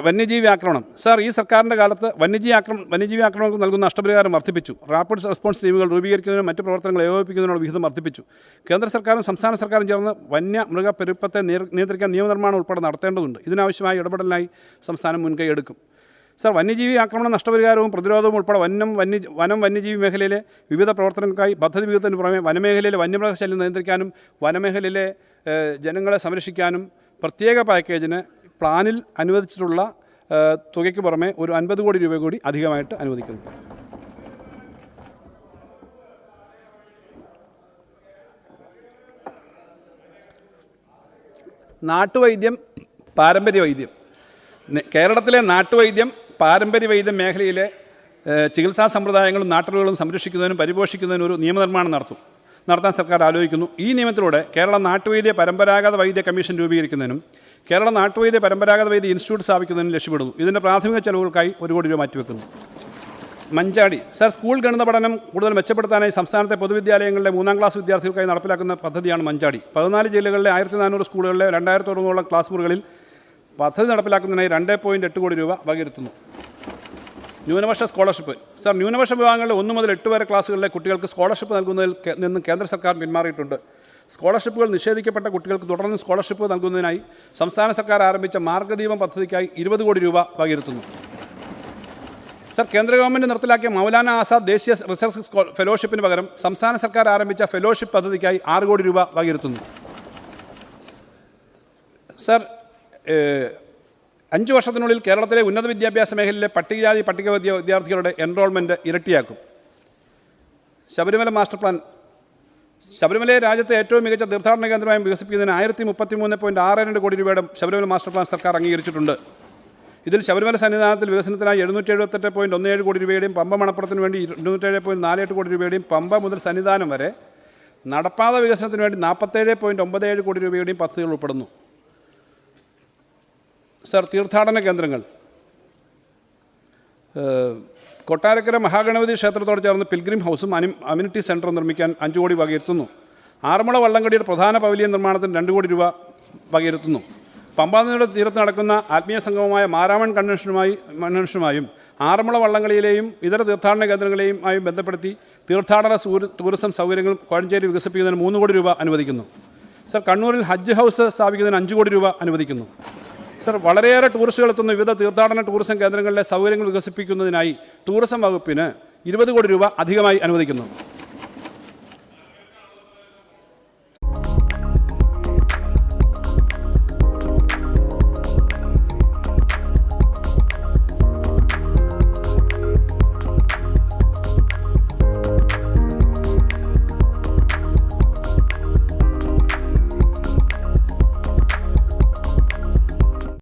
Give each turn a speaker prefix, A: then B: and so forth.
A: വന്യജീവി ആക്രമണം. സാർ, ഈ സർക്കാരിൻ്റെ കാലത്ത് വന്യജീവി ആക്രമണങ്ങൾക്ക് നൽകുന്ന നഷ്ടപരിഹാരം വർദ്ധിപ്പിച്ചു. റാപ്പിഡ് റെസ്പോൺസ് ടീമുകൾ രൂപീകരിക്കുന്നതിനും മറ്റ് പ്രവർത്തനങ്ങൾ ഏകോപിപ്പിക്കുന്നതിനുള്ള വിഹിതം വർദ്ധിപ്പിച്ചു. കേന്ദ്ര സർക്കാരും സംസ്ഥാന സർക്കാരും ചേർന്ന് വന്യമൃഗപ്പെരുപ്പത്തെ നിയന്ത്രിക്കാൻ നിയമനിർമ്മാണം ഉൾപ്പെടെ നടത്തേണ്ടതുണ്ട്. ഇതിനാവശ്യമായ ഇടപെടലിനായി സംസ്ഥാനം മുൻകൈ എടുക്കും. സാർ, വന്യജീവി ആക്രമണ നഷ്ടപരിഹാരവും പ്രതിരോധവും ഉൾപ്പെടെ വന്യജീവി മേഖലയിലെ വിവിധ പ്രവർത്തനങ്ങൾക്കായി പദ്ധതി വിഹിതത്തിന് പുറമെ വനമേഖലയിലെ വന്യമൃഗശല്യം നിയന്ത്രിക്കാനും വനമേഖലയിലെ ജനങ്ങളെ സംരക്ഷിക്കാനും പ്രത്യേക പാക്കേജിന് പ്ലാനിൽ അനുവദിച്ചിട്ടുള്ള തുകയ്ക്ക് പുറമെ ഒരു 50 കോടി രൂപ കൂടി അധികമായിട്ട് അനുവദിക്കുന്നു. നാട്ടുവൈദ്യം, പാരമ്പര്യ വൈദ്യം. കേരളത്തിലെ നാട്ടുവൈദ്യം, പാരമ്പര്യ വൈദ്യം മേഖലയിലെ ചികിത്സാ സമ്പ്രദായങ്ങളും നാട്ടുകളും സംരക്ഷിക്കുന്നതിനും പരിപോഷിക്കുന്നതിനും ഒരു നിയമനിർമ്മാണം നടത്താൻ സർക്കാർ ആലോചിക്കുന്നു. ഈ നിയമത്തിലൂടെ കേരള നാട്ടുവൈദ്യ പരമ്പരാഗത വൈദ്യ കമ്മീഷൻ രൂപീകരിക്കുന്നതിനും കേരള നാട്ടുവൈദ്യ പരമ്പരാഗത വൈദ്യ ഇൻസ്റ്റിറ്റ്യൂട്ട് സ്ഥാപിക്കുന്നതിനും ലക്ഷ്യമിടുന്നു. ഇതിൻ്റെ പ്രാഥമിക ചെലവുകൾക്കായി 1 കോടി രൂപ മാറ്റിവെക്കുന്നു. മഞ്ചാടി. സാർ, സ്കൂൾ ഗണിത പഠനം കൂടുതൽ മെച്ചപ്പെടുത്താനായി സംസ്ഥാനത്തെ പൊതുവിദ്യാലയങ്ങളിലെ 3ാം ക്ലാസ് വിദ്യാർത്ഥികൾക്കായി നടപ്പിലാക്കുന്ന പദ്ധതിയാണ് മഞ്ചാടി. 14 ജില്ലകളിലെ 1400 സ്കൂളുകളിലെ 2600ഓളം ക്ലാസ് മുറികളിൽ പദ്ധതി നടപ്പിലാക്കുന്നതിനായി 2.8 കോടി രൂപ വകയിരുത്തുന്നു. ന്യൂനപക്ഷ സ്കോളർഷിപ്പ്. സാർ, ന്യൂനപക്ഷ വിഭാഗങ്ങളിലെ 1 മുതൽ 8 വരെ ക്ലാസ്സുകളിലെ കുട്ടികൾക്ക് സ്കോളർഷിപ്പ് നൽകുന്നതിൽ നിന്ന് കേന്ദ്ര സർക്കാർ പിന്മാറിയിട്ടുണ്ട്. സ്കോളർഷിപ്പുകൾ നിഷേധിക്കപ്പെട്ട കുട്ടികൾക്ക് തുടർന്ന് സ്കോളർഷിപ്പ് നൽകുന്നതിനായി സംസ്ഥാന സർക്കാർ ആരംഭിച്ച മാർഗ്ഗദീപം പദ്ധതിക്കായി 20 കോടി രൂപ വകയിരുത്തുന്നു. സാർ, കേന്ദ്ര ഗവൺമെൻറ് നിർത്തലാക്കിയ മൗലാന ആസാദ് ദേശീയ റിസർച്ച് ഫെലോഷിപ്പിന് പകരം സംസ്ഥാന സർക്കാർ ആരംഭിച്ച ഫെലോഷിപ്പ് പദ്ധതിക്കായി 6 കോടി രൂപ വകയിരുത്തുന്നു. സാർ, 5 വർഷത്തിനുള്ളിൽ കേരളത്തിലെ ഉന്നത വിദ്യാഭ്യാസ മേഖലയിലെ പട്ടികജാതി പട്ടികവർഗ വിദ്യാർത്ഥികളുടെ എൻറോൾമെൻറ്റ് ഇരട്ടിയാക്കും. Sabarimala master plan. ശബരിമലയെ രാജ്യത്തെ ഏറ്റവും മികച്ച തീർത്ഥാടന കേന്ദ്രമായി വികസിപ്പിക്കുന്നതിന് 1033.62 കോടി രൂപയുടെ ശബരിമല മാസ്റ്റർ പ്ലാൻ സർക്കാർ അംഗീകരിച്ചിട്ടുണ്ട്. ഇതിൽ ശബരിമല സന്നിധാനത്തിൽ വികസനത്തിനായി 778.17 കോടി രൂപയുടെയും പമ്പ മണപ്പുറത്തിന് വേണ്ടി 207.48 കോടി രൂപയുടെയും പമ്പ മുതൽ സന്നിധാനം വരെ നടപ്പാത വികസനത്തിന് വേണ്ടി 47.97 കോടി രൂപയുടെയും പദ്ധതികൾ ഉൾപ്പെടുന്നു. സാർ, തീർത്ഥാടന കേന്ദ്രങ്ങൾ. കൊട്ടാരക്കര മഹാഗണപതി ക്ഷേത്രത്തോട് ചേർന്ന് പിൽഗ്രിം ഹൗസും അമ്യൂണിറ്റി സെൻറ്ററും നിർമ്മിക്കാൻ 5 കോടി വകയിരുത്തുന്നു. ആറന്മുള വള്ളംകളിയുടെ പ്രധാന പവലിയൻ നിർമ്മാണത്തിന് 2 കോടി രൂപ വകയിരുത്തുന്നു. പമ്പാനദിയുടെ തീരത്ത് നടക്കുന്ന ആത്മീയ സംഗമമായ മാരാമൺ കൺവെൻഷനുമായും ആറന്മുള വള്ളംകളിയിലെയും ഇതര തീർത്ഥാടന കേന്ദ്രങ്ങളെയുമായും ബന്ധപ്പെടുത്തി തീർത്ഥാടന ടൂറിസം സൗകര്യങ്ങൾ കോഴഞ്ചേരി വികസിപ്പിക്കുന്നതിന് 3 കോടി രൂപ അനുവദിക്കുന്നു. സാർ, കണ്ണൂരിൽ ഹജ്ജ് ഹൗസ് സ്ഥാപിക്കുന്നതിന് 5 കോടി രൂപ അനുവദിക്കുന്നു. സാർ, വളരെയേറെ ടൂറിസ്റ്റുകൾ എത്തുന്ന വിവിധ തീർത്ഥാടന ടൂറിസം കേന്ദ്രങ്ങളിലെ സൗകര്യങ്ങൾ വികസിപ്പിക്കുന്നതിനായി ടൂറിസം വകുപ്പിന് 20 കോടി രൂപ അധികമായി അനുവദിക്കുന്നു.